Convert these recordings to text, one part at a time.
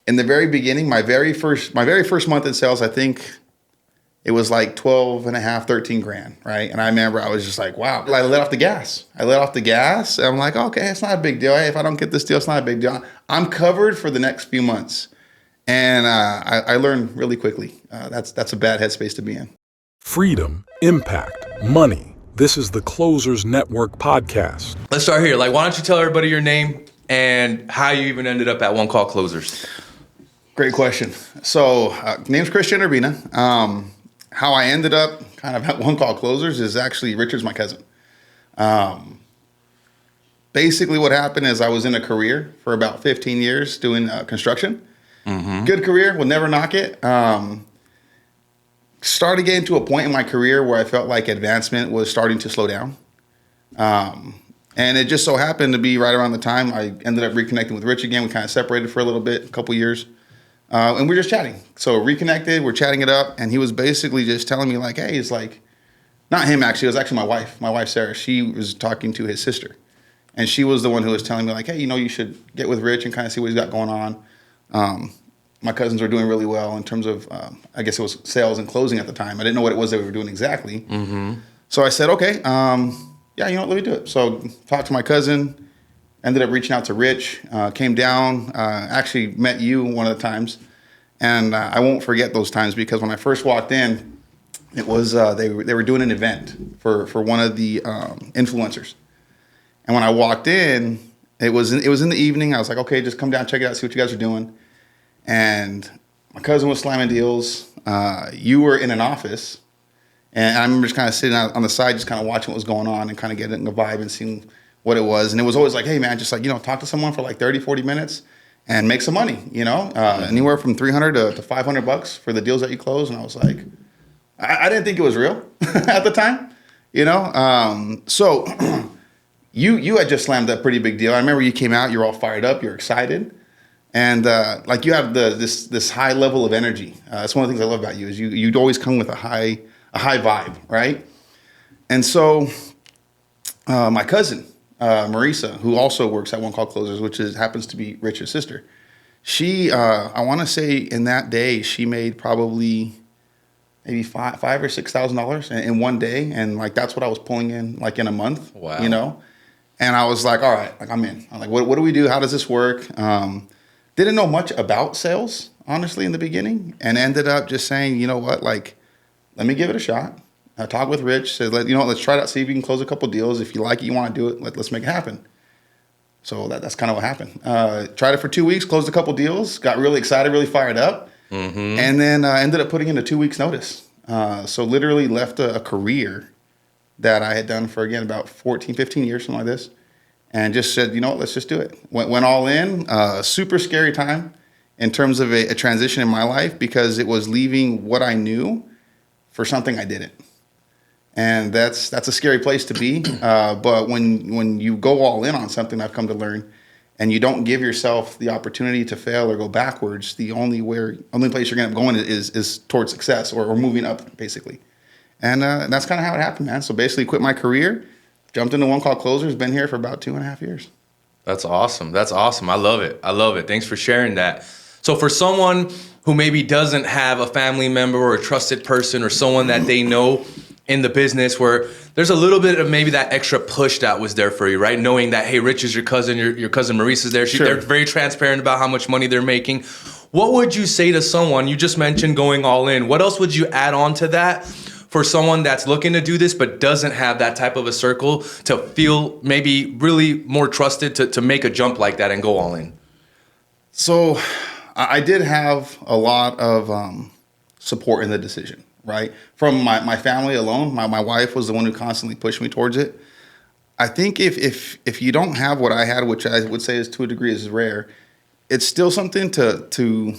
in the very beginning, my very first month in sales, I think it was like 12 and a half, 13 grand, right? And I remember I was just like, wow. I let off the gas. And I'm like, okay, it's not a big deal. Hey, if I don't get this deal, it's not a big deal. I'm covered for the next few months. And I learned really quickly. That's a bad headspace to be in. Freedom, impact, money. This is the Closers Network podcast. Let's start here. Like, why don't you tell everybody your name and how you even ended up at One Call Closers? Great question. So, name's Christian Urbina. How I ended up kind of at One Call Closers is actually Richard's my cousin. Basically what happened is I was in a career for about 15 years doing construction. Mm-hmm. Good career, will never knock it. Started getting to a point in my career where I felt like advancement was starting to slow down. And it just so happened to be right around the time I ended up reconnecting with Rich again. We kind of separated for a little bit, a couple years. And we were just chatting. So reconnected, we're chatting it up. And he was basically just telling me like, hey, it's like, not him actually, it was actually my wife, Sarah. She was talking to his sister. And she was the one who was telling me like, hey, you should get with Rich and kind of see what he's got going on. My cousins were doing really well in terms of, I guess it was sales and closing at the time. I didn't know what it was that we were doing exactly. Mm-hmm. So I said, okay, yeah, let me do it. So talked to my cousin. Ended up reaching out to Rich, came down, actually met you one of the times. And I won't forget those times because when I first walked in, it was they were doing an event for one of the influencers. And when I walked in, it was in the evening. I was like, okay, just come down, check it out, see what you guys are doing. And my cousin was slamming deals. You were in an office. And I remember just kind of sitting out on the side, just kind of watching what was going on and kind of getting the vibe and seeing what it was. And it was always like, hey, man, just like, talk to someone for like 30, 40 minutes and make some money, anywhere from $300 to $500 for the deals that you close. And I was like, I didn't think it was real at the time, So you had just slammed that pretty big deal. I remember you came out, you were all fired up, you're excited. And like you have this high level of energy. That's one of the things I love about you is you'd always come with a high vibe, right? And so my cousin, Marisa, who also works at One Call Closers, which happens to be Rich's sister. She, I want to say in that day, she made probably maybe $5,000 or $6,000 in one day. And like, that's what I was pulling in like in a month, wow. And I was like, all right, like I'm in. I'm like, what do we do? How does this work? Didn't know much about sales, honestly, in the beginning. And ended up just saying, you know what, like, let me give it a shot. I talked with Rich, said, let's try it out, see if we can close a couple deals. If you like it, you want to do it, let's make it happen. So that's kind of what happened. Tried it for 2 weeks, closed a couple deals, got really excited, really fired up, and then ended up putting in a 2 weeks notice. So literally left a career that I had done for, again, about 14, 15 years, something like this, and just said, let's just do it. Went all in. Super scary time in terms of a transition in my life because it was leaving what I knew for something I didn't. And that's a scary place to be. But when you go all in on something, I've come to learn, and you don't give yourself the opportunity to fail or go backwards, the only place you're going to go in is towards success or moving up, basically. And that's kind of how it happened, man. So basically quit my career, jumped into One Call Closers, been here for about 2.5 years. That's awesome. I love it. Thanks for sharing that. So for someone who maybe doesn't have a family member or a trusted person or someone that they know in the business where there's a little bit of maybe that extra push that was there for you, right? Knowing that, hey, Rich is your cousin, your cousin Marisa's there. Sure. They're very transparent about how much money they're making. What would you say to someone, you just mentioned going all in, what else would you add on to that for someone that's looking to do this but doesn't have that type of a circle to feel maybe really more trusted to make a jump like that and go all in? So I did have a lot of support in the decision. Right? From my family alone, my wife was the one who constantly pushed me towards it. I think if you don't have what I had, which I would say is to a degree is rare, it's still something to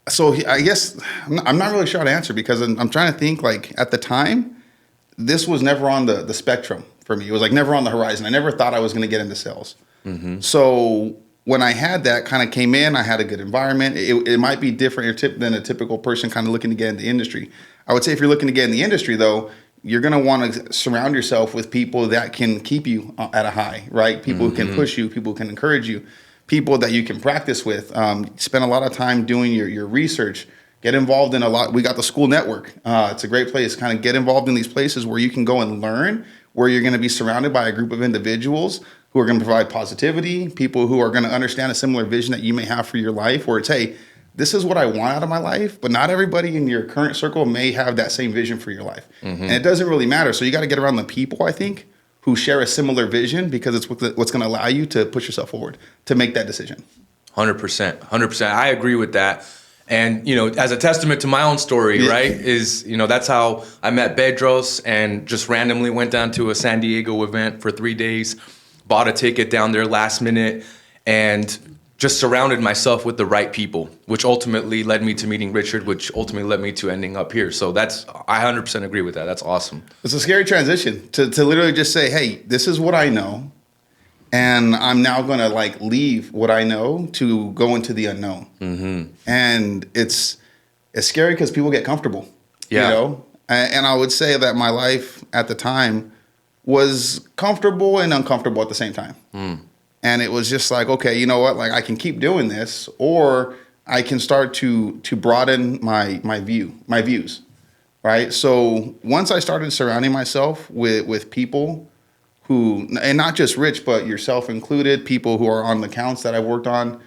so I guess I'm not really sure how to answer because I'm trying to think like at the time, this was never on the spectrum for me. It was like never on the horizon. I never thought I was going to get into sales. Mm-hmm. So when I had that kind of came in, I had a good environment. It might be different than a typical person kind of looking to get in the industry. I would say if you're looking to get in the industry, though, you're going to want to surround yourself with people that can keep you at a high, right? People who can push you, people who can encourage you, people that you can practice with. Spend a lot of time doing your research. Get involved in a lot. We got the school network. It's a great place. Kind of get involved in these places where you can go and learn, where you're going to be surrounded by a group of individuals who are going to provide positivity, people who are going to understand a similar vision that you may have for your life, where it's, hey, this is what I want out of my life, but not everybody in your current circle may have that same vision for your life. And it doesn't really matter. So you got to get around the people, I think, who share a similar vision, because it's what's going to allow you to push yourself forward, to make that decision. 100%. I agree with that. And, as a testament to my own story, right, is, that's how I met Bedros, and just randomly went down to a San Diego event for 3 days, bought a ticket down there last minute, and just surrounded myself with the right people, which ultimately led me to meeting Richard, which ultimately led me to ending up here. So I 100% agree with that. That's awesome. It's a scary transition to literally just say, hey, this is what I know, and I'm now going to leave what I know to go into the unknown. And it's scary because people get comfortable, you know? And I would say that my life at the time was comfortable and uncomfortable at the same time. And it was just like, okay, you know what? I can keep doing this, or I can start to broaden my views, right? So once I started surrounding myself with people who, and not just Rich, but yourself included, people who are on the accounts that I've worked on,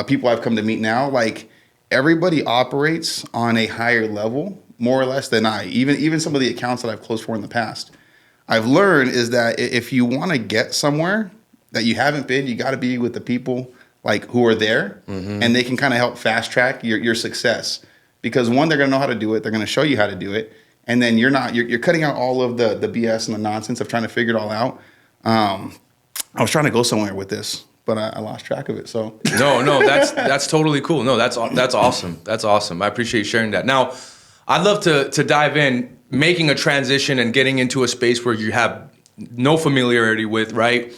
people I've come to meet now, everybody operates on a higher level, more or less, than I. Even some of the accounts that I've closed for in the past, I've learned is that if you want to get somewhere that you haven't been, you got to be with the people who are there, and they can kind of help fast track your success. Because one, they're going to know how to do it. They're going to show you how to do it. And then you're cutting out all of the BS and the nonsense of trying to figure it all out. I was trying to go somewhere with this, but I lost track of it. So no, that's totally cool. No, that's awesome. That's awesome. I appreciate you sharing that. Now, I'd love to dive in, making a transition and getting into a space where you have no familiarity with, right?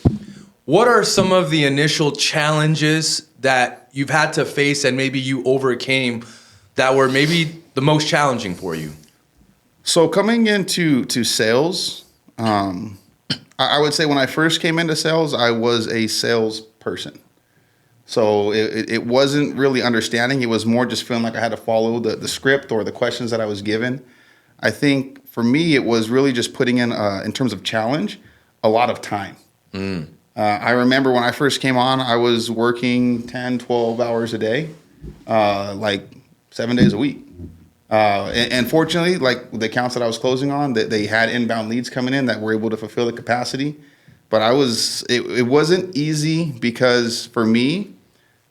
What are some of the initial challenges that you've had to face and maybe you overcame that were maybe the most challenging for you? So coming into sales, I would say when I first came into sales, I was a salesperson. So it wasn't really understanding. It was more just feeling like I had to follow the script or the questions that I was given. I think for me, it was really just putting in terms of challenge, a lot of time. I remember when I first came on, I was working 10, 12 hours a day, 7 days a week. And fortunately, the accounts that I was closing on, that they had inbound leads coming in that were able to fulfill the capacity. But it wasn't easy, because for me,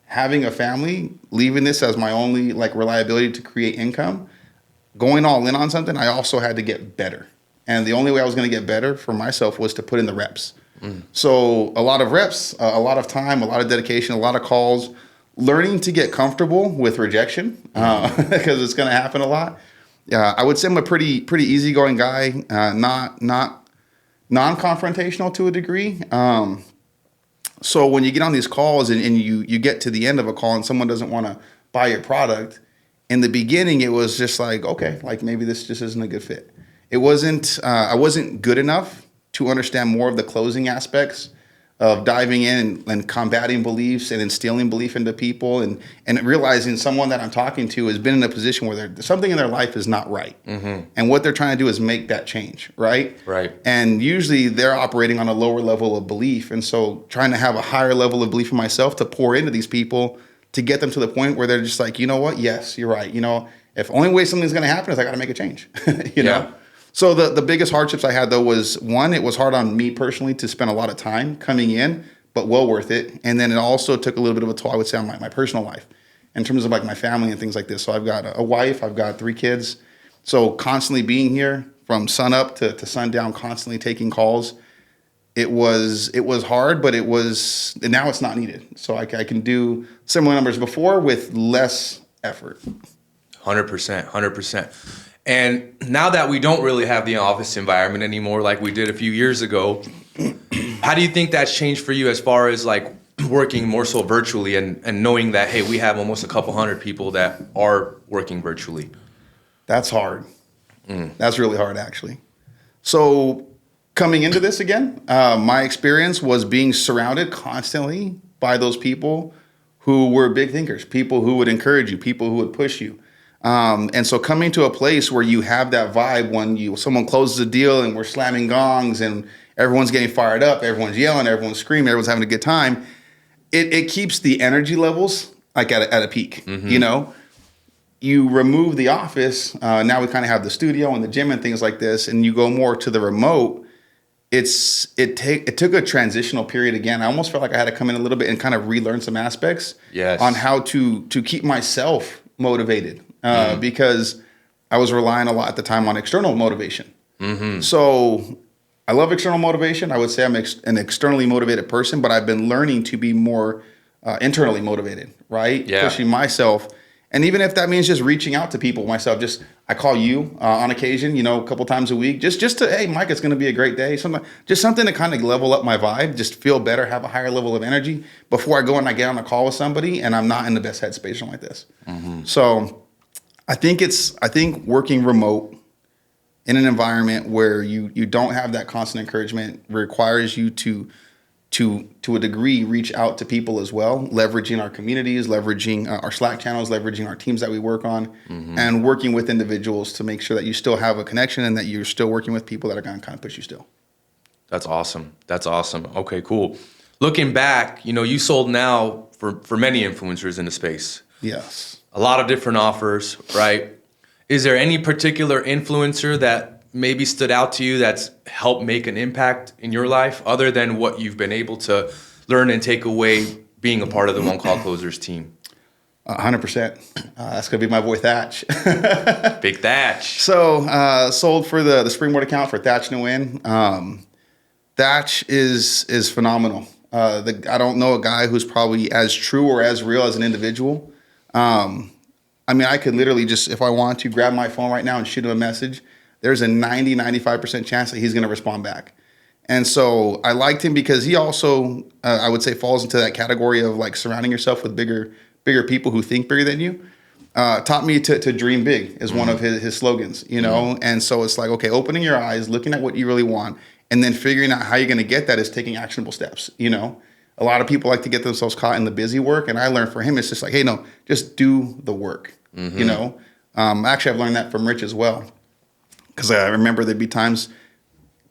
having a family, leaving this as my only reliability to create income, going all in on something, I also had to get better. And the only way I was going to get better for myself was to put in the reps. So a lot of reps, a lot of time, a lot of dedication, a lot of calls, learning to get comfortable with rejection, because it's going to happen a lot. I would say I'm a pretty easygoing guy, not non-confrontational to a degree. So when you get on these calls and you get to the end of a call and someone doesn't want to buy your product, in the beginning it was just okay, maybe this just isn't a good fit. It wasn't. I wasn't good enough to understand more of the closing aspects of diving in and combating beliefs and instilling belief into people, and realizing someone that I'm talking to has been in a position where something in their life is not right. And what they're trying to do is make that change, right? Right. And usually they're operating on a lower level of belief. And so trying to have a higher level of belief in myself to pour into these people to get them to the point where they're just you know what? Yes, you're right. If only way something's going to happen is I got to make a change, you know? So the biggest hardships I had, though, was, one, it was hard on me personally to spend a lot of time coming in, but well worth it. And then it also took a little bit of a toll, I would say, on my personal life in terms of my family and things like this. So I've got a wife, I've got 3 kids. So constantly being here from sun up to sundown, constantly taking calls, it was hard, but now it's not needed. So I can do similar numbers before with less effort. 100%. And now that we don't really have the office environment anymore like we did a few years ago, how do you think that's changed for you as far as working more so virtually and knowing that, hey, we have almost a couple hundred people that are working virtually? That's hard. That's really hard, actually. So coming into this again, my experience was being surrounded constantly by those people who were big thinkers, people who would encourage you, people who would push you. And so coming to a place where you have that vibe when someone closes a deal and we're slamming gongs and everyone's getting fired up, everyone's yelling, everyone's screaming, everyone's having a good time, it keeps the energy levels like at a peak, you know? You remove the office, now we kind of have the studio and the gym and things like this, and you go more to the remote. It took a transitional period again. I almost felt like I had to come in a little bit and kind of relearn some aspects on how to keep myself motivated because I was relying a lot at the time on external motivation. So I love external motivation. I would say I'm an externally motivated person, but I've been learning to be more internally motivated, right? Yeah. Pushing myself. And even if that means just reaching out to people myself, I call you on occasion, you know, a couple times a week, just to, hey, Mike, it's going to be a great day. Something to kind of level up my vibe, just feel better, have a higher level of energy before I go and I get on a call with somebody and I'm not in the best headspace or something like this. So I think working remote in an environment where you don't have that constant encouragement requires you to a degree, reach out to people as well, leveraging our communities, leveraging our Slack channels, leveraging our teams that we work on, and working with individuals to make sure that you still have a connection and that you're still working with people that are going to kind of push you still. That's awesome. That's awesome. Okay, cool. Looking back, you know, you sold now for many influencers in the space. Yes. A lot of different offers, right? Is there any particular influencer that maybe stood out to you that's helped make an impact in your life other than what you've been able to learn and take away being a part of the One Call Closers team? 100%. That's going to be my boy Thatch. Big Thatch. So sold for the Springboard account for Thatch Nguyen. Thatch is phenomenal. I don't know a guy who's probably as true or as real as an individual. I mean, I could literally just, if I want to, grab my phone right now and shoot him a message. There's a 95% chance that he's going to respond back. And so I liked him because he also, I would say, falls into that category of like surrounding yourself with bigger people who think bigger than you. Taught me to dream big is one of his slogans, you know? And so it's like, okay, opening your eyes, looking at what you really want, and then figuring out how you're going to get that is taking actionable steps, you know? A lot of people like to get themselves caught in the busy work. And I learned for him, it's just like, hey, no, just do the work, you know? Actually, I've learned that from Rich as well. Because I remember there'd be times,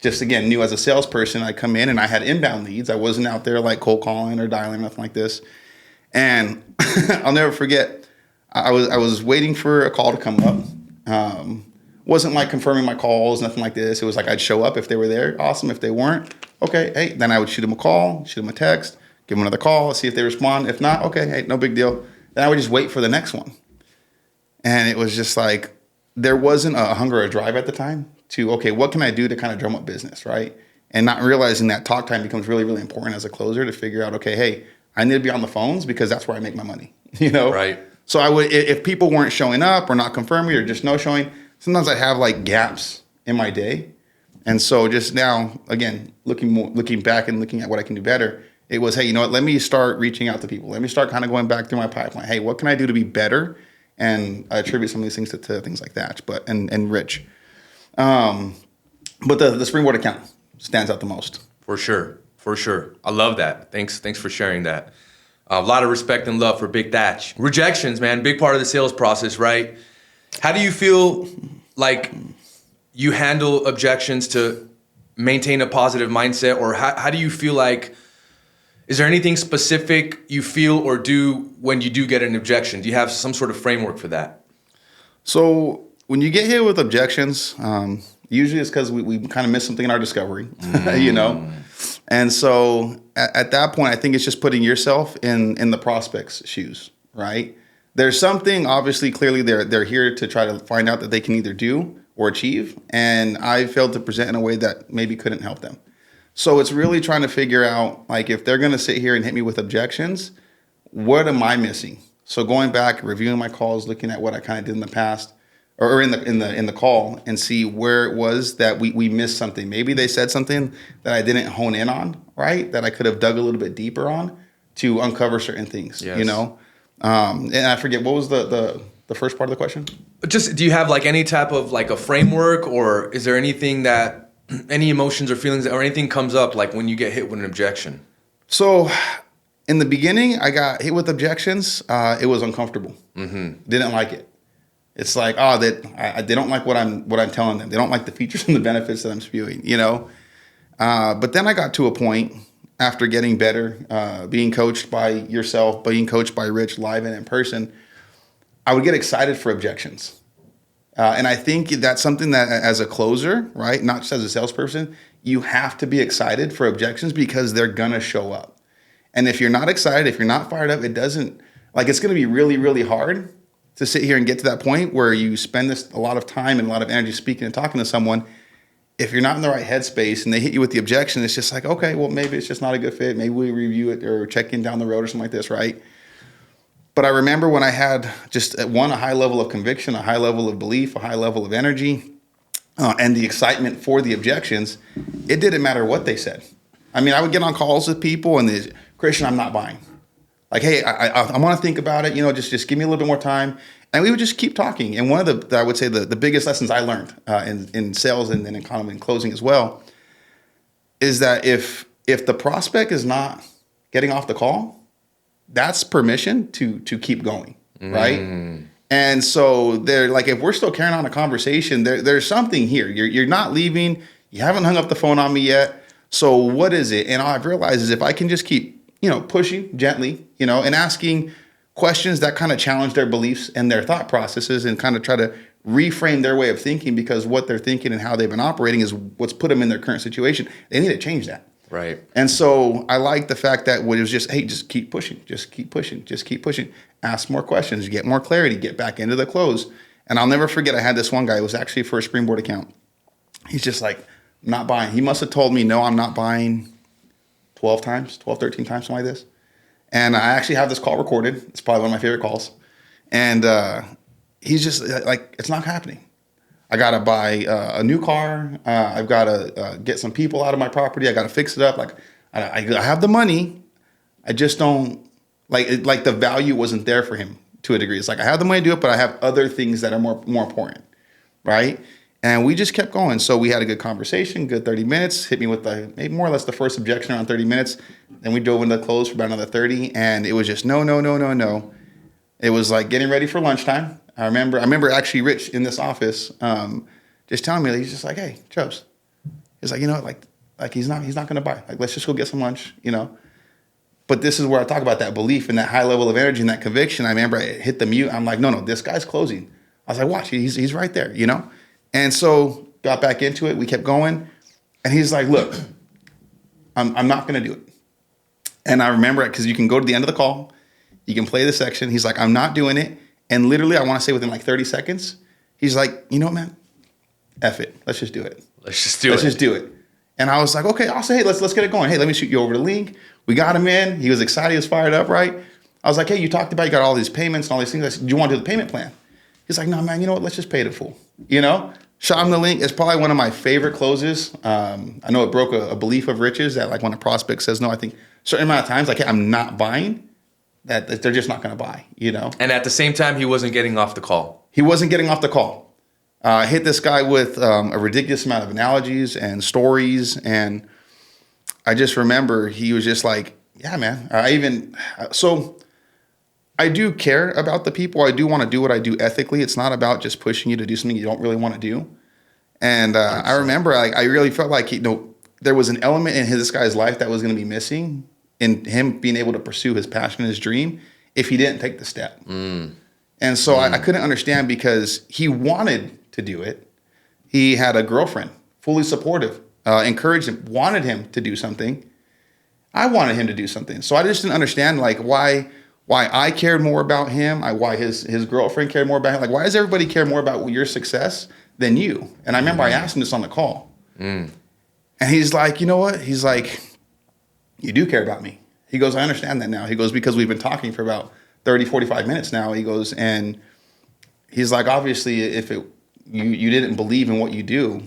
just again, new as a salesperson, I'd come in and I had inbound leads. I wasn't out there like cold calling or dialing, nothing like this. And I'll never forget, I was waiting for a call to come up. Wasn't like confirming my calls, nothing like this. It was like I'd show up if they were there, awesome. If they weren't, okay, hey. Then I would shoot them a call, shoot them a text, give them another call, see if they respond. If not, okay, hey, no big deal. Then I would just wait for the next one. And it was just like, there wasn't a hunger or a drive at the time to, okay, what can I do to kind of drum up business, right? And not realizing that talk time becomes really, really important as a closer to figure out, okay, hey, I need to be on the phones because that's where I make my money, you know? Right. So I would, if people weren't showing up or not confirming or just no showing, sometimes I'd have like gaps in my day. And so just now, again, looking back and looking at what I can do better, it was, hey, you know what, let me start reaching out to people. Let me start kind of going back through my pipeline. Hey, what can I do to be better? And I attribute some of these things to things like that, but and Rich. But the Springboard account stands out the most. For sure. I love that. Thanks for sharing that. A lot of respect and love for Big Thatch. Rejections, man, big part of the sales process, right? How do you feel like you handle objections to maintain a positive mindset, or how do you feel like? Is there anything specific you feel or do when you do get an objection? Do you have some sort of framework for that? So when you get hit with objections, usually it's because we kind of missed something in our discovery, you know? And so at that point, I think it's just putting yourself in the prospect's shoes, right? There's something, obviously, clearly they're here to try to find out that they can either do or achieve. And I failed to present in a way that maybe couldn't help them. So it's really trying to figure out, like, if they're going to sit here and hit me with objections, what am I missing? So going back, reviewing my calls, looking at what I kind of did in the past, or in the call, and see where it was that we missed something. Maybe they said something that I didn't hone in on, right? That I could have dug a little bit deeper on to uncover certain things, you know? And I forget, what was the first part of the question? Just, do you have like any type of like a framework, or is there anything that any emotions or feelings or anything comes up like when you get hit with an objection? So in the beginning, I got hit with objections. It was uncomfortable. Didn't like it. It's like, they don't like what I'm telling them. They don't like the features and the benefits that I'm spewing, you know? But then I got to a point after getting better, being coached by yourself, being coached by Rich live and in person, I would get excited for objections. And I think that's something that as a closer, right, not just as a salesperson, you have to be excited for objections because they're going to show up. And if you're not excited, if you're not fired up, it's going to be really, really hard to sit here and get to that point where you spend a lot of time and a lot of energy speaking and talking to someone. If you're not in the right headspace and they hit you with the objection, it's just like, okay, well, maybe it's just not a good fit. Maybe we review it or check in down the road or something like this, right? But I remember when I had just a high level of conviction, a high level of belief, a high level of energy, and the excitement for the objections, it didn't matter what they said. I mean, I would get on calls with people and Christian, I'm not buying. Like, hey, I want to think about it. You know, just give me a little bit more time. And we would just keep talking. And one of I would say the biggest lessons I learned in sales and in economy and closing as well is that if the prospect is not getting off the call, that's permission to keep going, right? And so they're like, if we're still carrying on a conversation, there's something here. You're not leaving. You haven't hung up the phone on me yet. So what is it? And all I've realized is if I can just keep, pushing gently, and asking questions that kind of challenge their beliefs and their thought processes and kind of try to reframe their way of thinking because what they're thinking and how they've been operating is what's put them in their current situation. They need to change that. Right. And so I like the fact that it was just, hey, just keep pushing, just keep pushing, just keep pushing. Ask more questions, get more clarity, get back into the close. And I'll never forget, I had this one guy, it was actually for a Springboard account. He's just like, I'm not buying. He must have told me, no, I'm not buying 12 times, 12, 13 times, something like this. And I actually have this call recorded. It's probably one of my favorite calls. And he's just like, it's not happening. I got to buy a new car. I've got to get some people out of my property. I got to fix it up. Like I have the money. I just don't like the value wasn't there for him to a degree. It's like I have the money to do it, but I have other things that are more important, right? And we just kept going. So we had a good conversation, good 30 minutes, hit me with maybe more or less the first objection around 30 minutes. Then we dove into the close for about another 30. And it was just no. It was like getting ready for lunchtime. I remember actually Rich in this office just telling me, he's just like, hey, Chubbs. He's like, like he's not going to buy. Like, let's just go get some lunch, But this is where I talk about that belief and that high level of energy and that conviction. I remember I hit the mute. I'm like, no, this guy's closing. I was like, watch, he's right there, And so got back into it. We kept going. And he's like, look, I'm not going to do it. And I remember it because you can go to the end of the call. You can play the section. He's like, I'm not doing it. And literally, I want to say within like 30 seconds, he's like, you know what, man? F it. Let's just do it. Let's just do it. And I was like, okay, I'll say, hey, let's get it going. Hey, let me shoot you over the link. We got him in. He was excited. He was fired up, right? I was like, hey, you talked about you got all these payments and all these things. I said, do you want to do the payment plan? He's like, no, man, you know what? Let's just pay it in full. Shot him the link. It's probably one of my favorite closes. I know it broke a belief of Rich's that like when a prospect says no, I think a certain amount of times, like, hey, I'm not buying, that they're just not going to buy, And at the same time, he wasn't getting off the call. He wasn't getting off the call. Hit this guy with a ridiculous amount of analogies and stories. And I just remember he was just like, yeah, man. I do care about the people. I do want to do what I do ethically. It's not about just pushing you to do something you don't really want to do. And I remember I really felt like there was an element in this guy's life that was going to be missing in him being able to pursue his passion and his dream if he didn't take the step. And so I couldn't understand because he wanted to do it. He had a girlfriend, fully supportive, encouraged him, wanted him to do something. I wanted him to do something. So I just didn't understand like why I cared more about him, why his girlfriend cared more about him. Like, why does everybody care more about your success than you? And I remember I asked him this on the call. And he's like, you know what? He's like, you do care about me. He goes, I understand that now. He goes, because we've been talking for about 30, 45 minutes now. He goes, and he's like, obviously, if you didn't believe in what you do,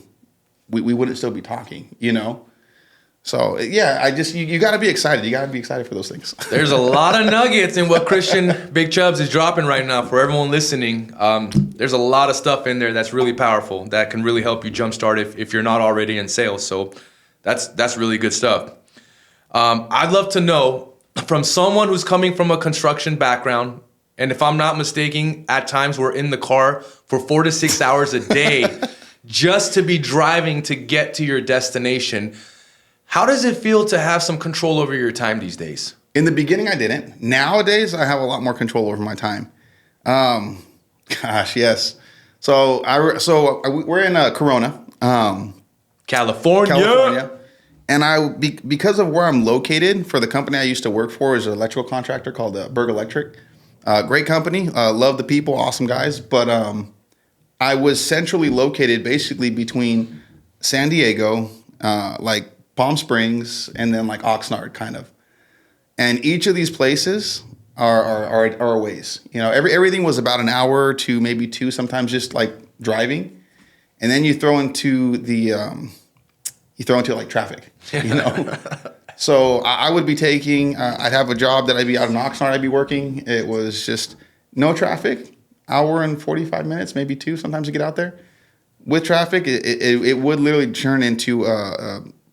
we wouldn't still be talking, So yeah, you got to be excited. You got to be excited for those things. There's a lot of nuggets in what Christian Big Chubbs is dropping right now for everyone listening. There's a lot of stuff in there that's really powerful that can really help you jumpstart if you're not already in sales. So that's really good stuff. I'd love to know from someone who's coming from a construction background, and if I'm not mistaken, at times we're in the car for 4 to 6 hours a day just to be driving to get to your destination. How does it feel to have some control over your time these days? In the beginning, I didn't. Nowadays, I have a lot more control over my time. Gosh, yes. So we're in Corona, California. And because of where I'm located, for the company I used to work for is an electrical contractor called Berg Electric. Great company. Love the people, awesome guys. But I was centrally located basically between San Diego, like Palm Springs, and then like Oxnard, kind of. And each of these places are a ways. You know, everything was about an hour to maybe 2, sometimes just like driving, and then you throw into like traffic. You know, so I would be taking. I'd have a job that I'd be out in Oxnard. I'd be working. It was just no traffic, hour and 45 minutes, maybe 2, sometimes to get out there. With traffic, it would literally turn into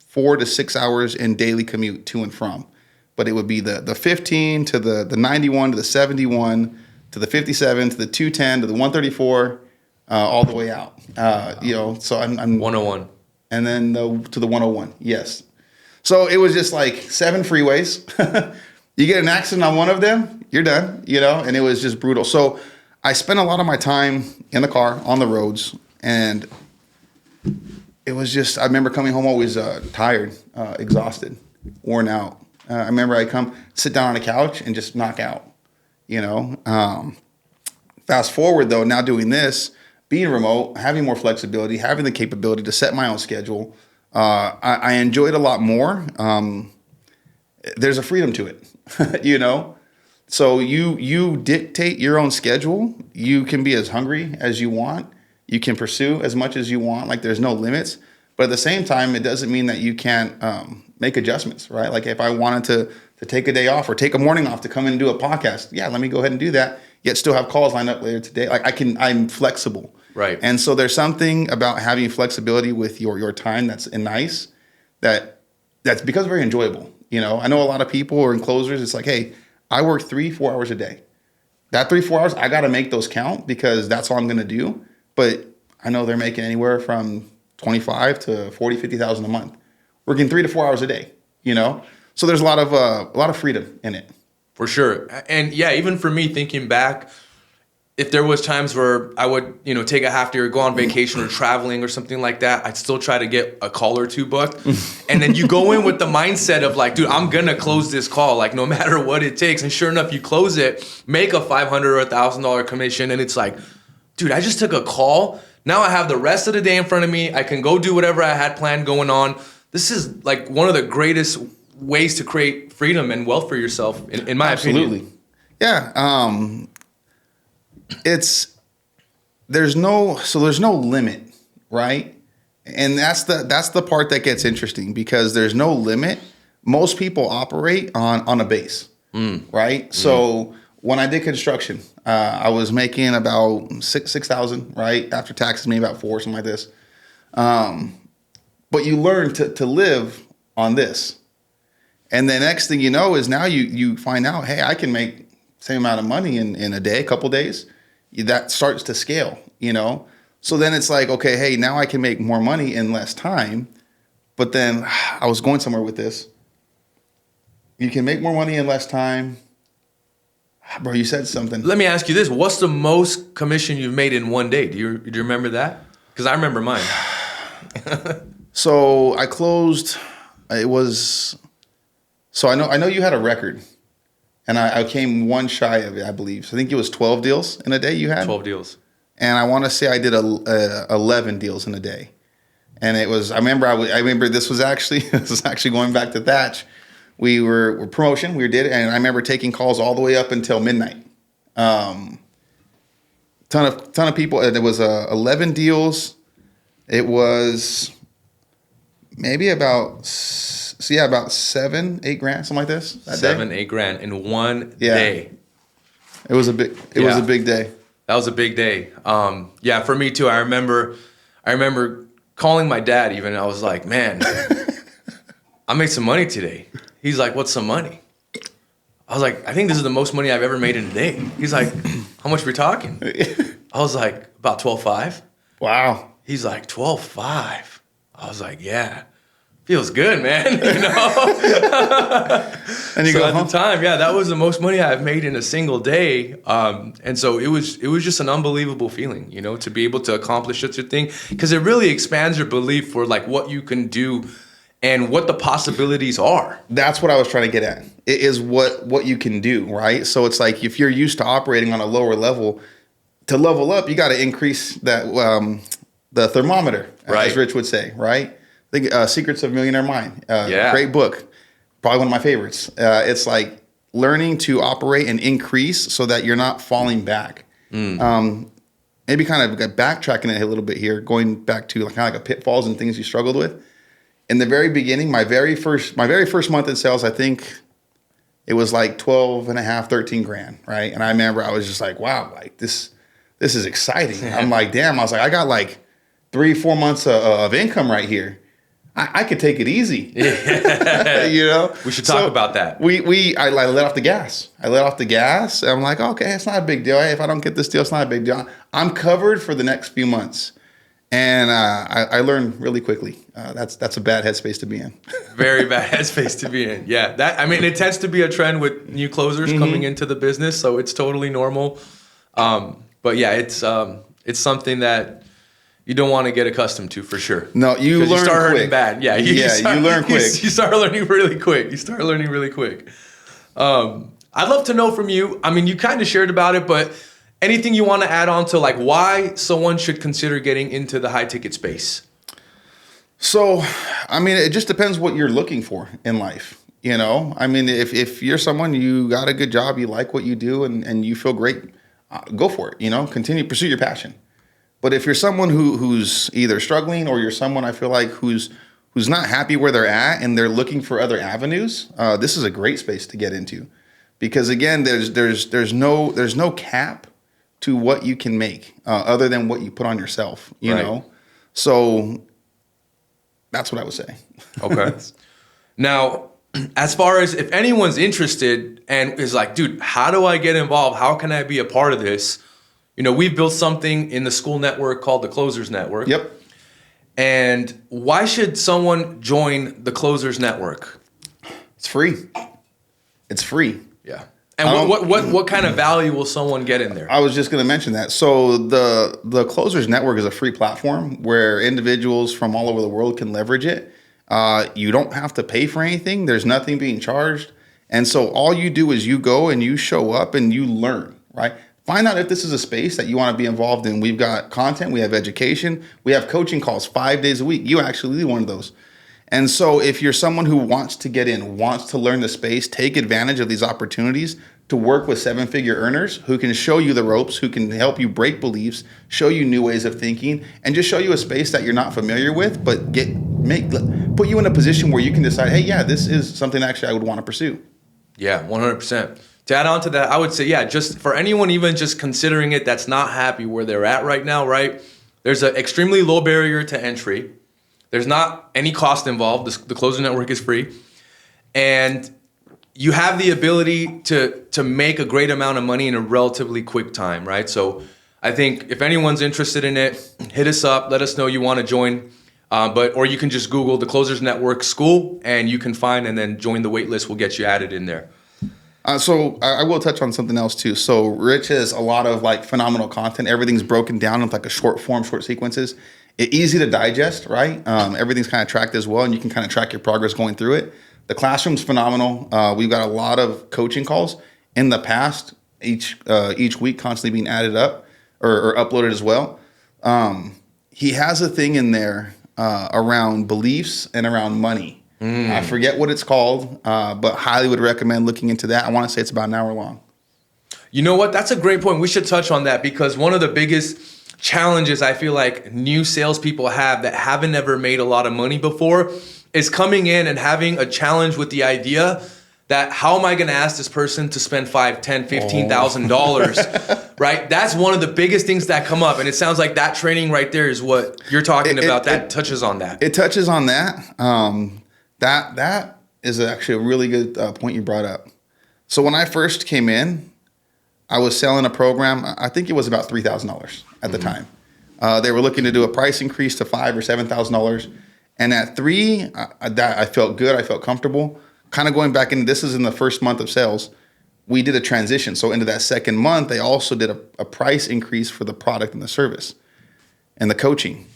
4 to 6 hours in daily commute to and from. But it would be the 15 to the 91 to the 71 to the 57 to the 210 to the 134, all the way out. You know, so I'm 101. And then to the 101, yes. So it was just like 7 freeways. You get an accident on one of them, you're done, you know, and it was just brutal. So I spent a lot of my time in the car, on the roads, and it was just, I remember coming home always tired, exhausted, worn out. I remember I'd come sit down on a couch and just knock out, you know. Fast forward, though, now doing this, being remote, having more flexibility, having the capability to set my own schedule, I enjoy it a lot more. There's a freedom to it, you know. So you dictate your own schedule. You can be as hungry as you want. You can pursue as much as you want. Like, there's no limits. But at the same time, it doesn't mean that you can't make adjustments, right? Like, if I wanted to take a day off or take a morning off to come in and do a podcast, yeah, let me go ahead and do that, yet still have calls lined up later today. Like, I'm flexible. Right. And so there's something about having flexibility with your time that's nice, that's because very enjoyable. You know, I know a lot of people or in closers, it's like, hey, I work 3-4 hours a day. That 3-4 hours, I got to make those count because that's all I'm going to do. But I know they're making anywhere from 25 to 40, 50,000 a month, working 3 to 4 hours a day, you know? So there's a lot of freedom in it. For sure. And yeah, even for me, thinking back, if there was times where I would, you know, take a half day or go on vacation or traveling or something like that, I'd still try to get a call or 2 booked. And then you go in with the mindset of like, dude, I'm going to close this call, like no matter what it takes. And sure enough, you close it, make a $500 or $1,000 commission. And it's like, dude, I just took a call. Now I have the rest of the day in front of me. I can go do whatever I had planned going on. This is like one of the greatest ways to create freedom and wealth for yourself, in my opinion. Absolutely. Yeah. There's no limit, right? And that's the part that gets interesting because there's no limit. Most people operate on a base, right? So when I did construction, I was making about $6,000, right? After taxes, maybe about $4,000, something like this. But you learn to live on this. And the next thing you know is now you find out, hey, I can make the same amount of money in a day, a couple days. That starts to scale, you know? So then it's like, okay, hey, now I can make more money in less time. But then I was going somewhere with this. You can make more money in less time. Bro, you said something. Let me ask you this. What's the most commission you've made in one day? Do you remember that? Because I remember mine. So I closed, it was, so I know you had a record. And I came one shy of it, I believe. So I think it was 12 deals in a day you had? 12 deals. And I want to say I did 11 deals in a day. And it was, I remember this was actually going back to Thatch. We were promotion, we did it, and I remember taking calls all the way up until midnight. Ton of people, and it was 11 deals. It was maybe about So yeah, about 7-8 grand, something like this. That 7-8 grand in one Yeah. day. It was a big. It was a big day. That was a big day. Yeah, for me too. I remember calling my dad even. I was like, man, I made some money today. He's like, what's some money? I was like, I think this is the most money I've ever made in a day. He's like, how much we talking? I was like, about 12.5. Wow. He's like, 12.5. I was like, yeah. Feels good, man. You know. And you So go at home. the time, yeah, that was the most money I've made in a single day. And so it was just an unbelievable feeling, you know, to be able to accomplish such a thing, because it really expands your belief for like what you can do and what the possibilities are. That's what I was trying to get at. It is what you can do, right? So it's like if you're used to operating on a lower level, to level up, you got to increase that the thermometer, Right. as Rich would say, right? I think Secrets of Millionaire Mind. Yeah. Great book. Probably one of my favorites. It's like learning to operate and increase so that you're not falling back. Maybe kind of backtracking it a little bit here, going back to like kind of like a pitfalls and things you struggled with. In the very beginning, my very first month in sales, I think it was like 12 and a half, 13 grand, right? And I remember I was just like, wow, like this is exciting. I'm like, damn, I was like, I got like 3-4 months of income right here. I could take it easy. You know? We should talk about that. I let off the gas. And I'm like, okay, it's not a big deal. Hey, if I don't get this deal, it's not a big deal. I'm covered for the next few months. And I learned really quickly. That's a bad headspace to be in. Very bad headspace to be in. Yeah, it tends to be a trend with new closers coming into the business, so it's totally normal. But yeah, it's something that you don't want to get accustomed to for sure. No, you learn you start quick. hurting bad. Yeah, you learn quick. You start learning really quick. I'd love to know from you. I mean, you kind of shared about it, but anything you want to add on to like why someone should consider getting into the high ticket space? So, I mean, it just depends what you're looking for in life. You know, I mean, if you're someone, you got a good job, you like what you do, and you feel great, go for it. You know, continue, pursue your passion. But if you're someone who's either struggling or you're someone I feel like who's not happy where they're at and they're looking for other avenues, this is a great space to get into, because again, there's no cap to what you can make other than what you put on yourself. You Right. know, so that's what I would say. Okay. Now, as far as if anyone's interested and is like, dude, how do I get involved? How can I be a part of this? You know, we've built something in the school network called the Closers Network. Yep. And why should someone join the Closers Network? It's free. It's free. Yeah. And what kind of value will someone get in there? I was just going to mention that. So the Closers Network is a free platform where individuals from all over the world can leverage it. You don't have to pay for anything. There's nothing being charged. And so all you do is you go and you show up and you learn, right? Find out if this is a space that you want to be involved in. We've got content, we have education, we have coaching calls 5 days a week. You actually lead one of those. And so if you're someone who wants to get in, wants to learn the space, take advantage of these opportunities to work with 7-figure earners who can show you the ropes, who can help you break beliefs, show you new ways of thinking, and just show you a space that you're not familiar with, but put you in a position where you can decide, hey, yeah, this is something actually I would want to pursue. Yeah, 100%. To add on to that, I would say, yeah, just for anyone even just considering it that's not happy where they're at right now, right? There's an extremely low barrier to entry. There's not any cost involved. The Closer Network is free. And you have the ability to make a great amount of money in a relatively quick time, right? So I think if anyone's interested in it, hit us up. Let us know you want to join. Or you can just Google the Closers Network School and you can find and then join the wait list. We'll get you added in there. So I will touch on something else too. So Rich has a lot of like phenomenal content. Everything's broken down into like a short sequences. It's easy to digest, right? Everything's kind of tracked as well, and you can kind of track your progress going through it. The classroom's phenomenal. We've got a lot of coaching calls in the past, each week constantly being added up or uploaded as well. He has a thing in there around beliefs and around money. I forget what it's called, but highly would recommend looking into that. I want to say it's about an hour long. You know what? That's a great point. We should touch on that because one of the biggest challenges I feel like new salespeople have that haven't ever made a lot of money before is coming in and having a challenge with the idea that how am I going to ask this person to spend $5, $10, $15,000, right? That's one of the biggest things that come up. And it sounds like that training right there is what you're talking about. That touches on that. It touches on that. That is actually a really good point you brought up. So when I first came in, I was selling a program. I think it was about $3,000 at the time. They were looking to do a price increase to $5,000 or $7,000. And at $3,000, I felt good. I felt comfortable. Kind of going back in, this is in the first month of sales, we did a transition. So into that second month, they also did a price increase for the product and the service and the coaching.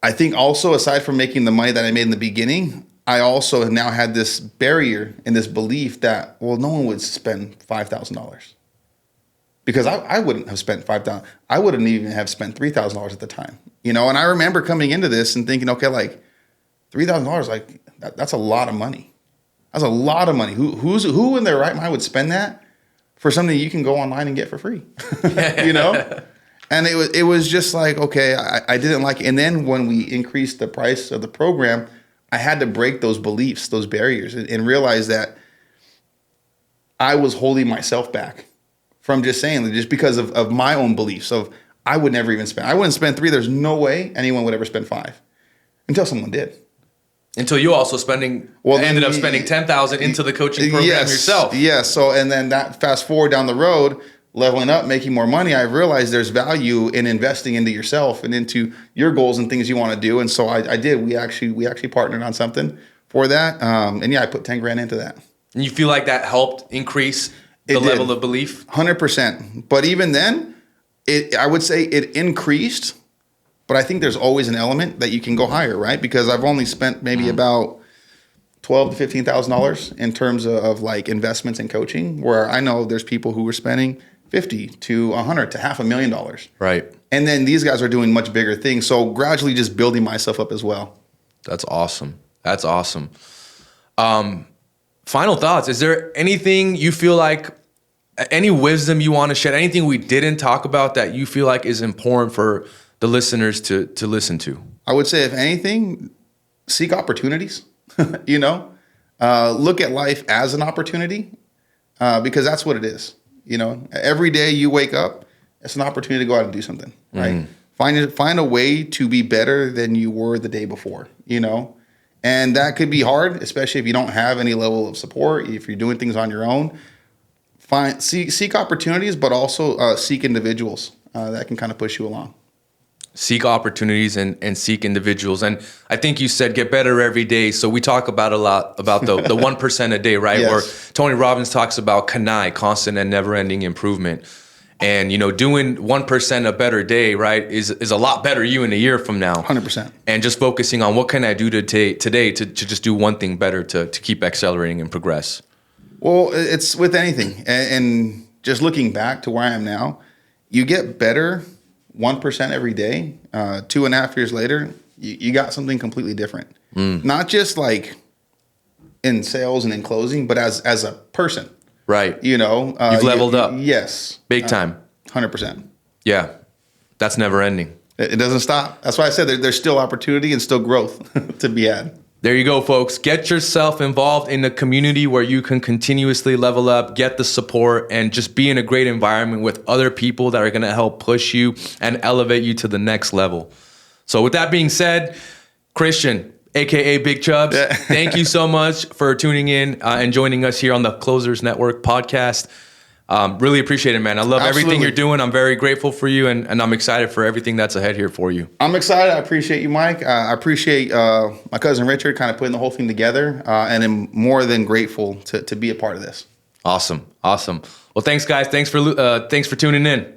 I think also, aside from making the money that I made in the beginning, I also now had this barrier and this belief that, well, no one would spend $5,000. Because I wouldn't have spent $5,000. I wouldn't even have spent $3,000 at the time. And I remember coming into this and thinking, okay, like $3,000, like that's a lot of money. That's a lot of money. Who in their right mind would spend that for something you can go online and get for free? And it was just like, okay, I didn't like it. And then when we increased the price of the program, I had to break those beliefs, those barriers, and realize that I was holding myself back from just saying, just because of my own beliefs of I would never even spend. I wouldn't spend $3,000. There's no way anyone would ever spend $5,000 until someone did. Until you also ended up spending $10,000 into the coaching program yourself. Yes. So, and then that fast forward down the road, leveling up, making more money, I realized there's value in investing into yourself and into your goals and things you want to do. And so I did. We actually partnered on something for that. And I put $10,000 into that. And you feel like that helped increase the level of belief? 100%. But even then, I would say it increased. But I think there's always an element that you can go higher, right? Because I've only spent maybe about $12,000 to $15,000 in terms of like investments in coaching, where I know there's people who are spending $50,000 to $100,000 to $500,000. Right. And then these guys are doing much bigger things. So gradually just building myself up as well. That's awesome. That's awesome. Final thoughts. Is there anything you feel like, any wisdom you want to share, anything we didn't talk about that you feel like is important for the listeners to listen to? I would say, if anything, seek opportunities. Look at life as an opportunity, because that's what it is. Every day you wake up, it's an opportunity to go out and do something, right? Find a way to be better than you were the day before, and that could be hard, especially if you don't have any level of support, if you're doing things on your own. Seek opportunities, but also seek individuals that can kind of push you along. Seek opportunities and seek individuals. And I think you said get better every day. So we talk about a lot about the 1% a day, right? Yes. Where Tony Robbins talks about CANI, constant and never-ending improvement. And, doing 1% a better day, right, is a lot better you in a year from now. 100%. And just focusing on what can I do today to just do one thing better to keep accelerating and progress. Well, it's with anything. And just looking back to where I am now, you get better 1% every day. 2.5 years later, you got something completely different. Not just like in sales and in closing, but as a person. Right. You've leveled up. Yes. Big time. 100%. Yeah. That's never ending. It doesn't stop. That's why I said there's still opportunity and still growth to be had. There you go, folks. Get yourself involved in a community where you can continuously level up, get the support, and just be in a great environment with other people that are going to help push you and elevate you to the next level. So with that being said, Christian, a.k.a. Big Chubbs, thank you so much for tuning in and joining us here on the Closers Network podcast. Really appreciate it, man. I love everything you're doing. I'm very grateful for you, and I'm excited for everything that's ahead here for you. I'm excited. I appreciate you, Mike. I appreciate my cousin Richard kind of putting the whole thing together, and I'm more than grateful to be a part of this. Awesome. Well, thanks, guys. Thanks for tuning in.